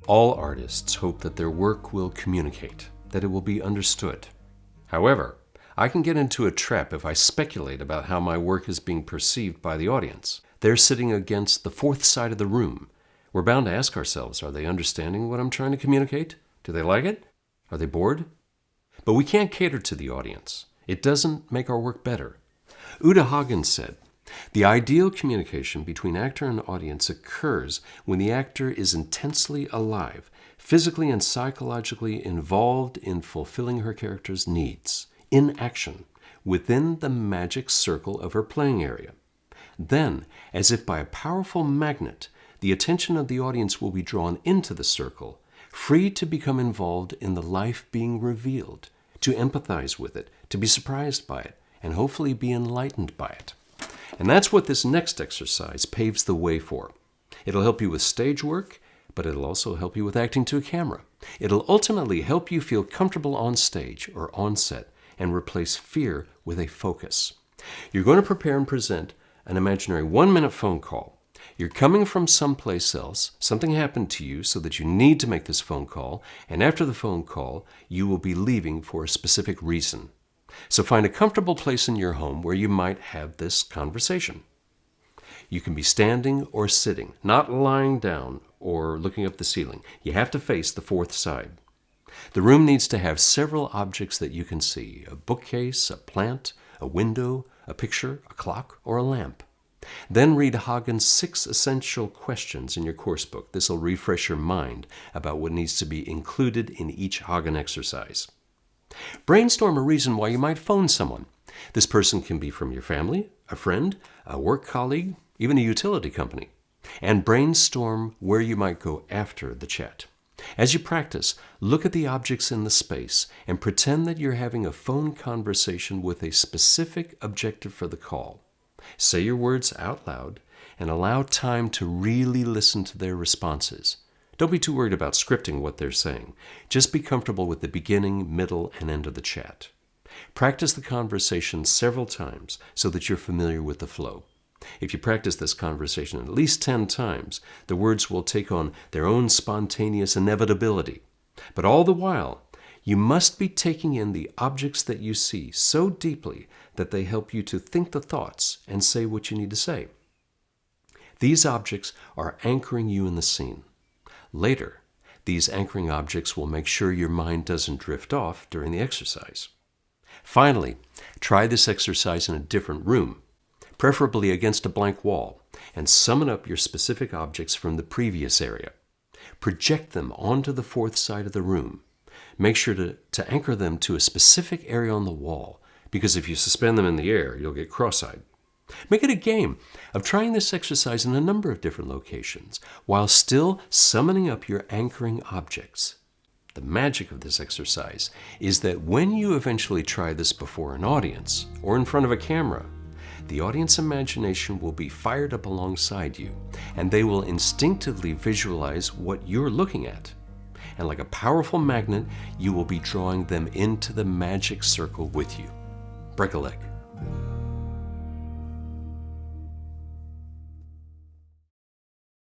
All artists hope that their work will communicate, that it will be understood. However, I can get into a trap if I speculate about how my work is being perceived by the audience. They're sitting against the fourth side of the room. We're bound to ask ourselves, are they understanding what I'm trying to communicate? Do they like it? Are they bored? But we can't cater to the audience. It doesn't make our work better. Hagen said, "The ideal communication between actor and audience occurs when the actor is intensely alive, physically and psychologically involved in fulfilling her character's needs, in action, within the magic circle of her playing area. Then, as if by a powerful magnet, the attention of the audience will be drawn into the circle, free to become involved in the life being revealed, to empathize with it, to be surprised by it, and hopefully be enlightened by it." And that's what this next exercise paves the way for. It'll help you with stage work, but it'll also help you with acting to a camera. It'll ultimately help you feel comfortable on stage or on set and replace fear with a focus. You're going to prepare and present an imaginary 1-minute phone call. You're coming from someplace else, something happened to you so that you need to make this phone call, and after the phone call, you will be leaving for a specific reason. So find a comfortable place in your home where you might have this conversation. You can be standing or sitting, not lying down or looking up the ceiling. You have to face the fourth side. The room needs to have several objects that you can see: a bookcase, a plant, a window, a picture, a clock, or a lamp. Then read Hagen's 6 essential questions in your course book. This will refresh your mind about what needs to be included in each Hagen exercise. Brainstorm a reason why you might phone someone. This person can be from your family, a friend, a work colleague, even a utility company. And brainstorm where you might go after the chat. As you practice, look at the objects in the space and pretend that you're having a phone conversation with a specific objective for the call. Say your words out loud and allow time to really listen to their responses. Don't be too worried about scripting what they're saying. Just be comfortable with the beginning, middle, and end of the chat. Practice the conversation several times so that you're familiar with the flow. If you practice this conversation at least 10 times, the words will take on their own spontaneous inevitability. But all the while, you must be taking in the objects that you see so deeply that they help you to think the thoughts and say what you need to say. These objects are anchoring you in the scene. Later, these anchoring objects will make sure your mind doesn't drift off during the exercise. Finally, try this exercise in a different room, preferably against a blank wall, and summon up your specific objects from the previous area. Project them onto the fourth side of the room. Make sure to anchor them to a specific area on the wall, because if you suspend them in the air, you'll get cross-eyed. Make it a game of trying this exercise in a number of different locations, while still summoning up your anchoring objects. The magic of this exercise is that when you eventually try this before an audience, or in front of a camera, the audience imagination will be fired up alongside you, and they will instinctively visualize what you're looking at. And like a powerful magnet, you will be drawing them into the magic circle with you. Break a leg.